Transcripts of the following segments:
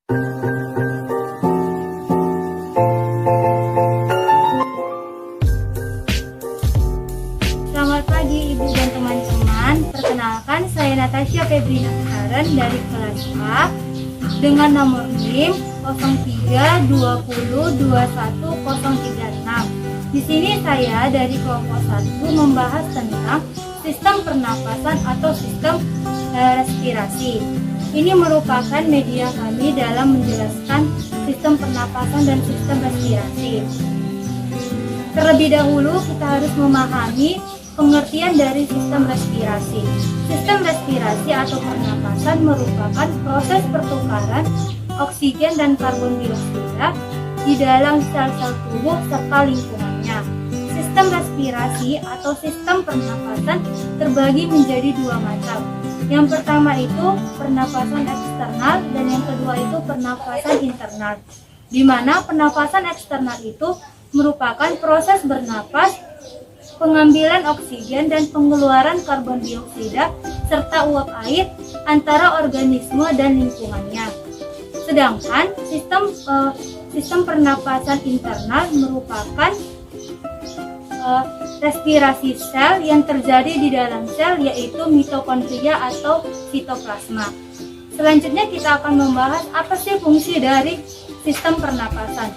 Selamat pagi Ibu dan teman-teman. Perkenalkan, saya Natasha Febrina Karen dari kelas A dengan nomor NIM 0320210036. Di sini saya dari kelompok 1 membahas tentang sistem pernapasan atau sistem respirasi. Ini merupakan media kami dalam menjelaskan sistem pernapasan dan sistem respirasi. Terlebih dahulu kita harus memahami pengertian dari sistem respirasi. Sistem respirasi atau pernapasan merupakan proses pertukaran oksigen dan karbon dioksida di dalam sel-sel tubuh serta lingkungannya. Sistem respirasi atau sistem pernapasan terbagi menjadi dua macam. Yang pertama itu pernapasan eksternal dan yang kedua itu pernapasan internal. Di mana pernapasan eksternal itu merupakan proses bernapas, pengambilan oksigen dan pengeluaran karbon dioksida serta uap air antara organisme dan lingkungannya. Sedangkan sistem pernapasan internal merupakan respirasi sel yang terjadi di dalam sel, yaitu mitokondria atau sitoplasma. Selanjutnya kita akan membahas apa sih fungsi dari sistem pernapasan.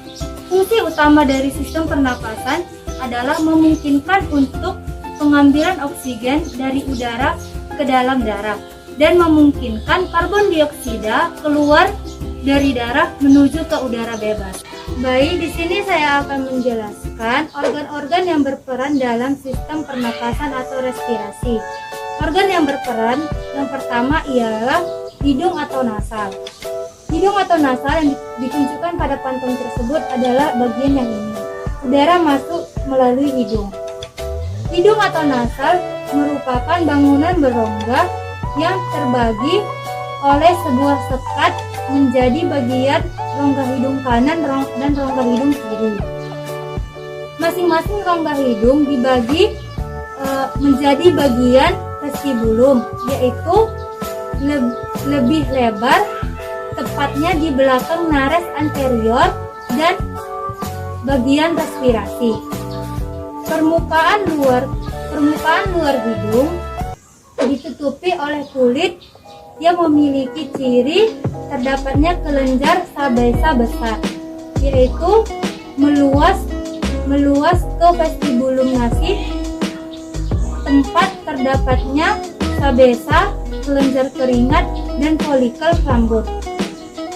Fungsi utama dari sistem pernapasan adalah memungkinkan untuk pengambilan oksigen dari udara ke dalam darah dan memungkinkan karbon dioksida keluar dari darah menuju ke udara bebas. Baik, di sini saya akan menjelaskan organ-organ yang berperan dalam sistem pernapasan atau respirasi. Organ yang berperan yang pertama ialah hidung atau nasal. Hidung atau nasal yang ditunjukkan pada pantun tersebut adalah bagian yang ini. Udara masuk melalui hidung. Hidung atau nasal merupakan bangunan berongga yang terbagi oleh sebuah sekat menjadi bagian rongga hidung kanan dan rongga hidung kiri. Masing-masing rongga hidung dibagi menjadi bagian vestibulum, yaitu lebih lebar, tepatnya di belakang nares anterior dan bagian respirasi. Permukaan luar hidung ditutupi oleh kulit yang memiliki ciri terdapatnya kelenjar sabesa besar, yaitu meluas ke vestibulum nasib, tempat terdapatnya sabesa, kelenjar keringat, dan folikel rambut.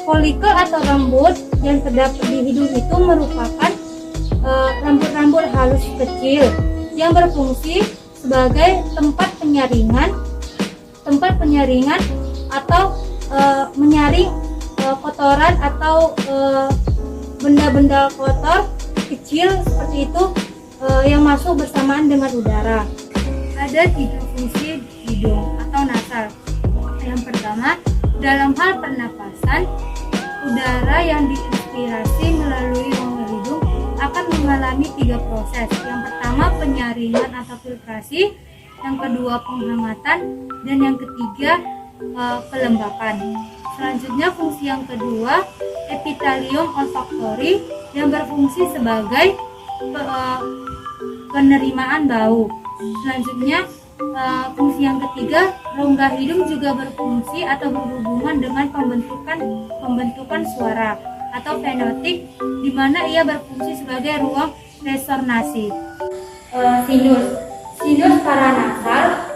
Folikel atau rambut yang terdapat di hidung itu merupakan rambut-rambut halus kecil yang berfungsi sebagai tempat penyaringan atau menyaring kotoran atau benda-benda kotor kecil seperti itu yang masuk bersamaan dengan udara. Ada 3 fungsi hidung atau nasal. Yang pertama, dalam hal pernapasan, udara yang diinspirasi melalui rongga hidung akan mengalami 3 proses. Yang pertama, penyaringan atau filtrasi, yang kedua penghangatan, dan yang ketiga pelembapan. Selanjutnya fungsi yang kedua, epitelium olfaktori yang berfungsi sebagai penerimaan bau. Selanjutnya fungsi yang ketiga, rongga hidung juga berfungsi atau berhubungan dengan pembentukan suara atau fenotik, di mana ia berfungsi sebagai ruang resonansi. Sinus paranasal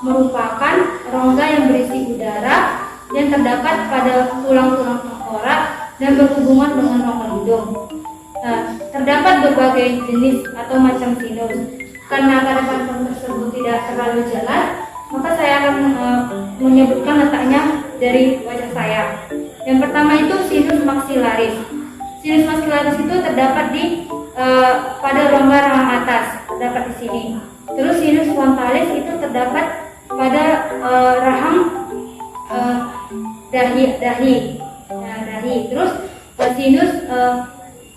merupakan rongga yang berisi udara yang terdapat pada tulang-tulang tengkorak dan berhubungan dengan rongga hidung. Terdapat berbagai jenis atau macam sinus. Karena pada pantun tersebut tidak terlalu jelas, maka saya akan menyebutkan letaknya dari wajah saya. Yang pertama itu sinus maxillaris. Sinus maxillaris itu terdapat pada rongga rahang atas, terdapat di sini. Terus sinus frontalis itu terdapat pada rahang dahi. Terus sinus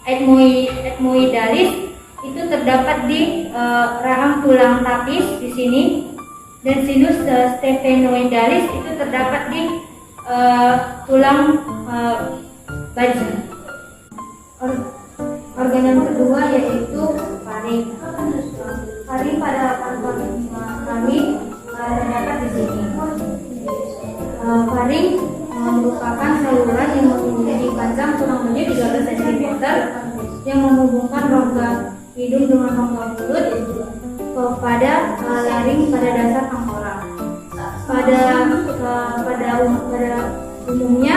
ethmoidalis itu terdapat di rahang tulang tapis di sini, dan sinus sphenoidalis itu terdapat di tulang badan. Organ yang kedua yaitu faring. Faring pada kantong kami terdapat di sini. Faring merupakan saluran yang memiliki panjang kurang lebih 13 cm yang menghubungkan rongga hidung dengan rongga mulut pada laring pada dasar tengkorak. Pada umumnya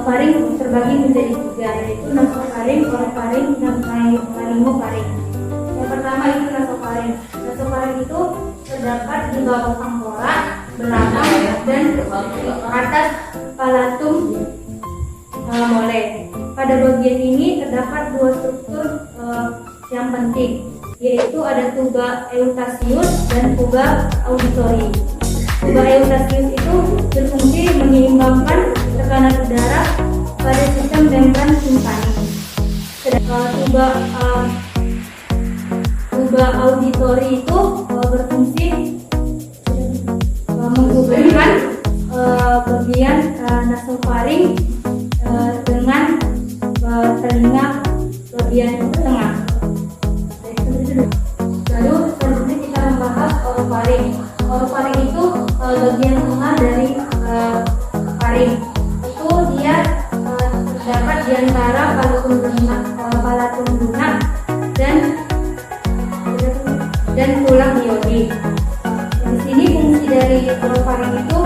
faring terbagi menjadi 3, yaitu nasofaring, orofaring, dan laringofaring. Yang pertama itu nasofaring. Nasofaring itu terdapat di bawah tengkorak, belakang, dan atas palatum mole. Pada bagian ini terdapat 2 struktur yang penting, yaitu ada tuba eutasius dan tuba auditori. Tuba eutasius itu berfungsi menyeimbangkan tekanan udara pada sistem membran timpani. Tuba auditori itu berfungsi menghubungkan bagian nasofaring dengan telinga bagian tengah. Lalu selanjutnya kita membahas orofaring. Orofaring itu bagian tengah dari faring. Itu dia terdapat di antara palatum lunak dan tulang hyoid. Di sini fungsi dari orofaring itu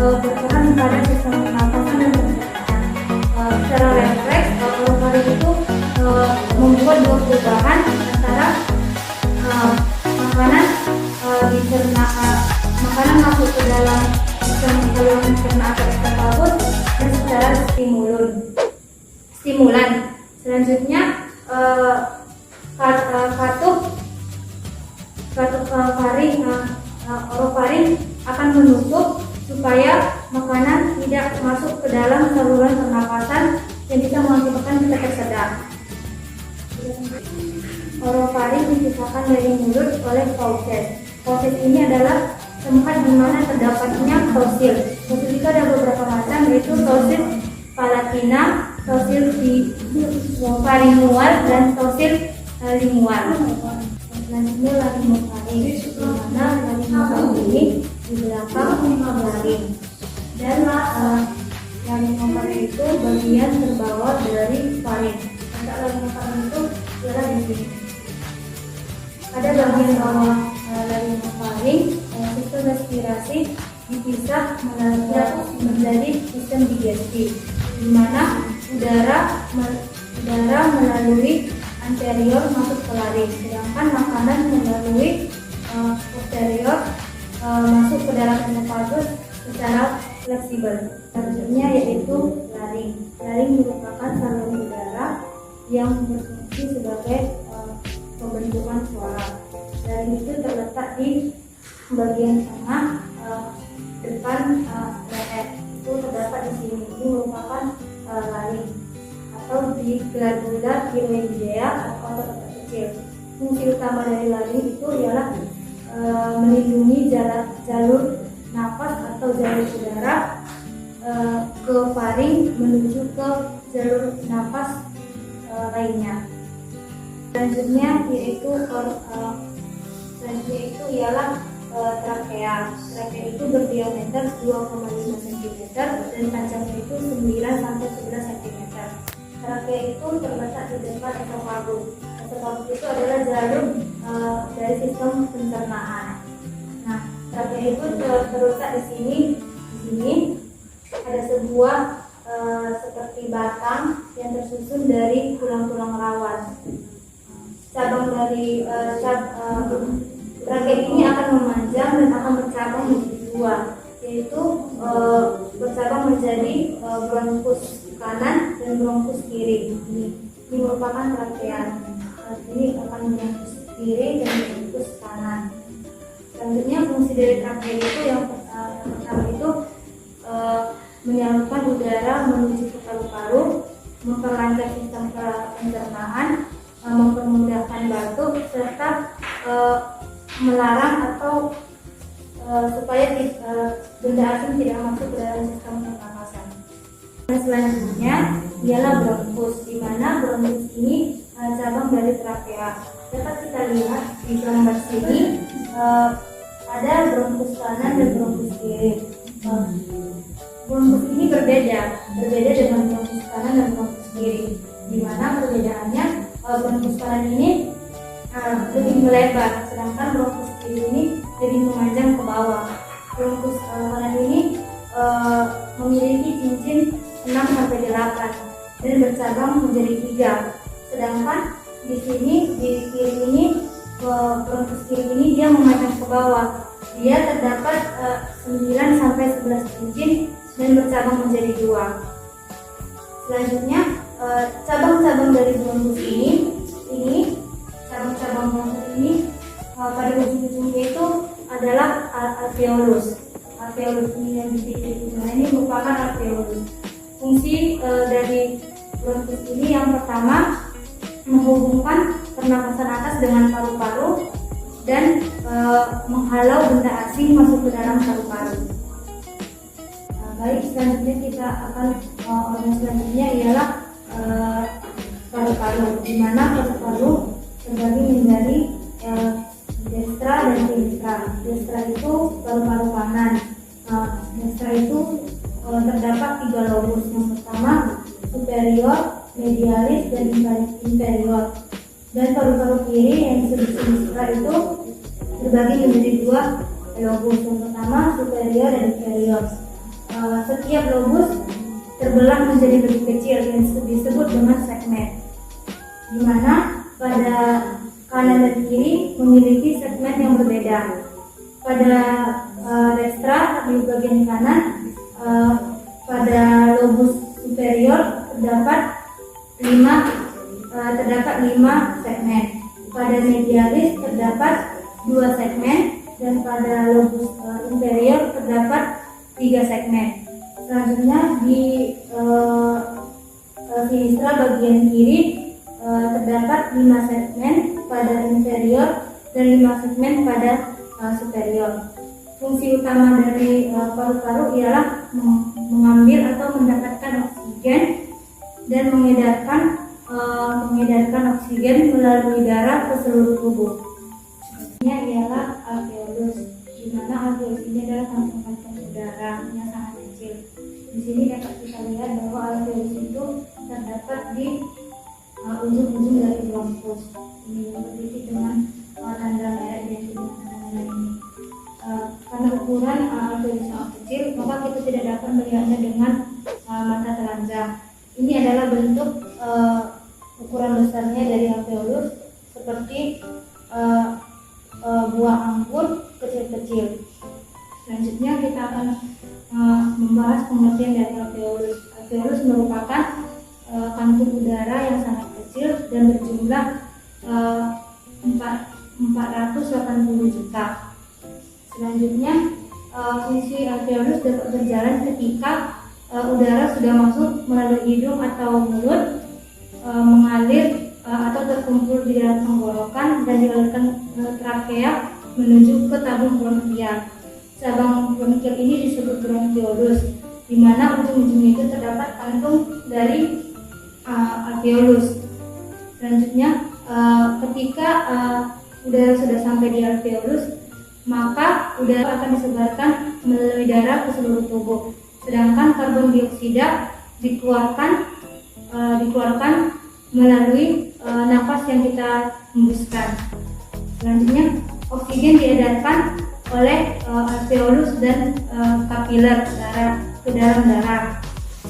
berperan pada sistem pernapasan dan pencernaan. Secara refleks, orofaring itu membuat 2 perubahan antara makanan masuk ke dalam sistem saluran pencernaan atau esophagus dan secara stimulan. Selanjutnya orofaring akan menutup supaya makanan tidak masuk ke dalam saluran pernapasan yang bisa mengakibatkan kita tersedak. Orofaring dipisahkan dari mulut oleh fauces. Fauces ini adalah tempat di mana terdapatnya tosil. Tosil itu ada beberapa macam, yaitu tosil palatina, tosil faringual, dan tosil lingual. Selanjutnya laringofaring, di mana laringofaring ini di belakang laring. Dan laringofaring itu bagian terbawah dari faring. Untuk laringofaring itu ialah di sini. Pada bagian bawah laringofaring, sistem respirasi dipisah menjadi sistem digestif, di mana udara melalui anterior masuk ke laring, sedangkan makanan melalui posterior masuk ke dalam esophagus secara fleksibel. Selanjutnya yaitu laring. Laring merupakan saluran udara yang berfungsi sebagai pembentukan suara. Laring itu terletak di bagian tengah depan leher. Itu terdapat di sini. Ini merupakan laring atau di glandula thyroidea atau otot kecil. Fungsi utama dari laring itu ialah melindungi jalur nafas atau jalur udara ke faring menuju ke jalur nafas lainnya. Selanjutnya ialah trakea. Trakea itu berdiameter 2,5 cm dan panjangnya itu 9 sampai 11 cm. Trakea itu terletak di depan esophagus. Esophagus itu adalah jalur dari sistem pencernaan. Nah, trakea itu terletak di sini. Di sini ada sebuah seperti batang yang tersusun dari tulang-tulang rawan. Cabang dari trakea ini akan memanjang dan akan bercabang menjadi 2, yaitu bercabang menjadi bronkus kanan dan bronkus kiri. Ini merupakan trakea. Ini akan bronkus kiri dan bronkus kanan. Selanjutnya fungsi dari trakea itu yang pertama itu menyalurkan udara menuju ke paru-paru, memperlancar sistem pencernaan, mempermudahkan batuk, serta melarang atau supaya benda asing tidak masuk ke dalam sistem pernapasan. Dan selanjutnya ialah bronkus, di mana bronkus ini cabang dari trakea. Dapat kita lihat di gambar sini ada bronkus kanan dan bronkus kiri. Bronkus ini berbeda dengan bronkus kanan dan bronkus kiri. Di mana perbedaannya, bronkus kanan ini lebih melebar, sedangkan bronkus kiri ini lebih memanjang ke bawah. Bronkus kanan ini memiliki cincin 6-8 dan bercabang menjadi 3. Sedangkan di sini di kiri ini, bronkus kiri ini dia memanjang ke bawah. Dia terdapat 9-11 cincin dan bercabang menjadi 2. Selanjutnya cabang-cabang dari bronkus ini cabang-cabang bronkus ini pada ujung-ujungnya itu adalah alveolus. Alveolus ini yang di titik ini merupakan alveolus. Fungsi dari bronkus ini yang pertama menghubungkan pernapasan atas dengan paru-paru dan menghalau benda asing masuk ke dalam paru-paru. Baik, selanjutnya kita akan organ selanjutnya ialah paru-paru, di mana paru-paru terbagi menjadi destra dan sinistra. Destra itu paru-paru kanan. Destra itu terdapat 3 lobus. Yang pertama superior, medialis, dan inferior. Dan paru-paru kiri yang disebut sinistra itu terbagi menjadi 2 lobus. Yang pertama superior dan inferior. Setiap lobus terbelah menjadi lebih kecil yang disebut dengan segmen, di mana pada kanan dan kiri memiliki segmen yang berbeda. Pada destra di bagian kanan, pada lobus superior terdapat 5 segmen. Pada medialis terdapat 2 segmen, dan pada lobus inferior terdapat 3 segmen. Selanjutnya di sinistra bagian kiri terdapat 5 segmen pada inferior dan 5 segmen pada superior. Fungsi utama dari paru-paru ialah mengambil atau mendapatkan oksigen dan mengedarkan oksigen melalui darah ke seluruh tubuh. Ini ialah alveolus, di mana alveolus ini adalah kantong-kantong udara yang sangat kecil. Di sini dapat kita lihat bahwa alveolus itu terdapat di ujung-ujung dari bronkus. Ini berdiri dengan tanda merah dan tanda merah ini. Karena ukuran alveolus sangat kecil, maka kita tidak dapat melihatnya dengan mata telanjang. Ini adalah bentuk ukuran besarnya dari alveolus seperti buah anggur kecil-kecil. Selanjutnya kita akan membahas pengertian dari alveolus. Alveolus merupakan kantung udara yang sangat kecil dan berjumlah 480 juta. Selanjutnya fungsi alveolus dapat berjalan ketika udara sudah masuk melalui hidung atau mulut, mengalir atau terkumpul di dalam tenggorokan dan dialirkan trakea menuju ke tabung bronkial. Cabang bronkial ini disebut bronkiolus, di mana ujung-ujungnya itu terdapat kantung dari alveolus. Selanjutnya, ketika udara sudah sampai di alveolus, maka udara akan disebarkan melalui darah ke seluruh tubuh. Sedangkan karbon dioksida dikeluarkan melalui nafas yang kita hembuskan. Selanjutnya, oksigen diedarkan oleh alveolus dan kapiler darah ke dalam darah.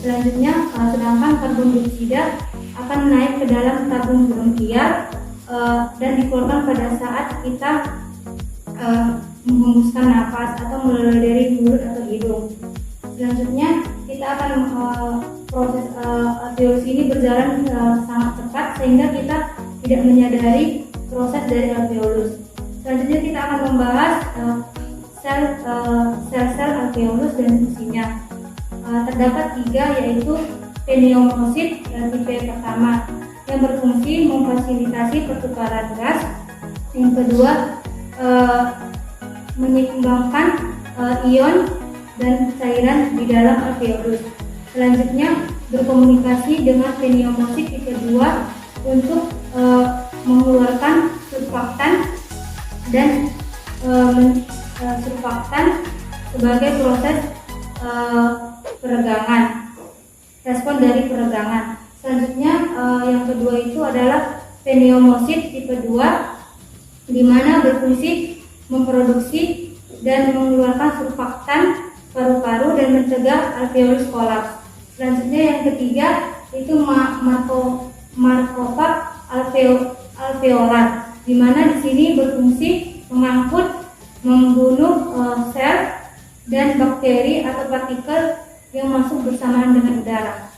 Selanjutnya, sedangkan karbon dioksida akan naik ke dalam tabung bronkial dan dikeluarkan pada saat kita menghembuskan nafas atau melalui dari mulut atau hidung. Selanjutnya, kita akan proses alveolus ini berjalan sangat cepat sehingga kita tidak menyadari proses dari alveolus. Selanjutnya kita akan membahas sel-sel alveolus dan fungsinya. Terdapat 3, yaitu pneumosit tipe pertama yang berfungsi memfasilitasi pertukaran gas. Yang kedua, menyeimbangkan ion dan cairan di dalam alveolus. Selanjutnya berkomunikasi dengan pneumosit tipe 2 untuk mengeluarkan surfaktan dan surfaktan sebagai proses peregangan, respon dari peregangan. Selanjutnya yang kedua itu adalah pneumosit tipe 2, di mana berfungsi memproduksi dan mengeluarkan surfaktan paru-paru dan mencegah alveolus kolaps. Selanjutnya yang ketiga itu Markovak alveolar, di mana di sini berfungsi mengangkut, membunuh sel dan bakteri atau partikel yang masuk bersamaan dengan udara.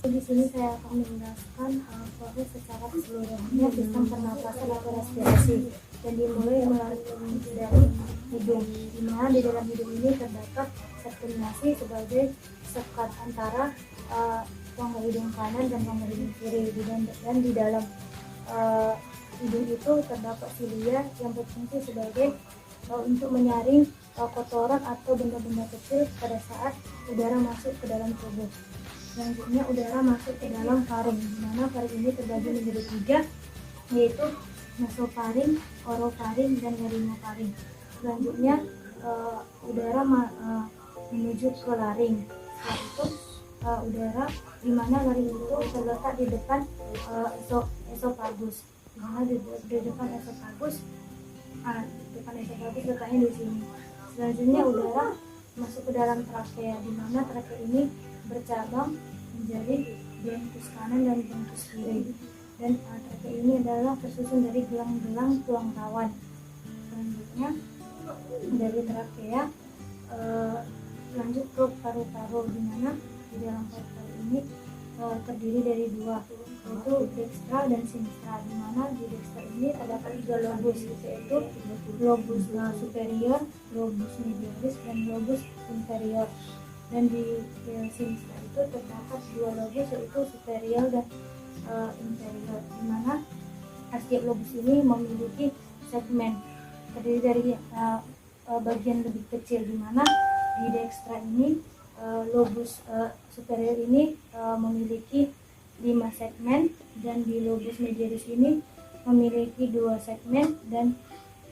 Di sini saya akan menjelaskan proses secara keseluruhannya sistem pernapasan atau respirasi, yang dimulai melalui dari hidung, di mana di dalam hidung ini terdapat sirkulasi sebagai sekat antara rongga hidung kanan dan rongga hidung kiri, dan di dalam hidung itu terdapat silia yang berfungsi sebagai untuk menyaring kotoran atau benda-benda kecil pada saat udara masuk ke dalam tubuh. Selanjutnya udara masuk ke dalam faring, di mana faring ini terbagi menjadi 3, yaitu nasofaring, orofaring, dan laryngofaring. Selanjutnya udara menuju ke laring. Setelah itu udara, di mana laring itu terletak di depan esofagus, di mana di depan esofagus letaknya di sini. Selanjutnya udara masuk ke dalam trakea, di mana trakea ini bercabang menjadi bronkus kanan dan bronkus kiri, dan trakea ini adalah tersusun dari gelang-gelang tulang rawan. Selanjutnya dari trakea lanjut ke paru-paru, di mana di dalam paru-paru ini terdiri dari 2, yaitu dextra dan sinistra, di mana di dextra ini terdapat 3 lobus, yaitu lobus superior, lobus medialis, dan lobus inferior. Dan di sinistra itu terdapat 2 lobus, yaitu superior dan inferior, di mana setiap lobus ini memiliki segmen terdiri dari bagian lebih kecil, di mana di dextra ini lobus superior ini memiliki 5 segmen, dan di lobus medialis ini memiliki 2 segmen, dan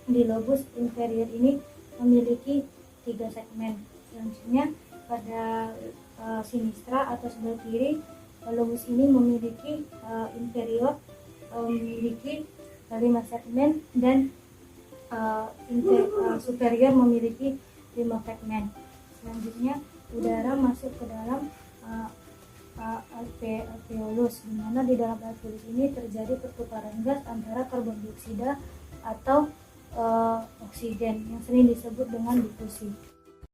di lobus inferior ini memiliki 3 segmen. Selanjutnya pada sinistra atau sebelah kiri, lobus ini memiliki inferior memiliki 5 segmen, dan superior memiliki 5 segmen. Selanjutnya udara masuk ke dalam alveolus, di mana di dalam alveolus ini terjadi pertukaran gas antara karbon dioksida atau oksigen yang sering disebut dengan difusi.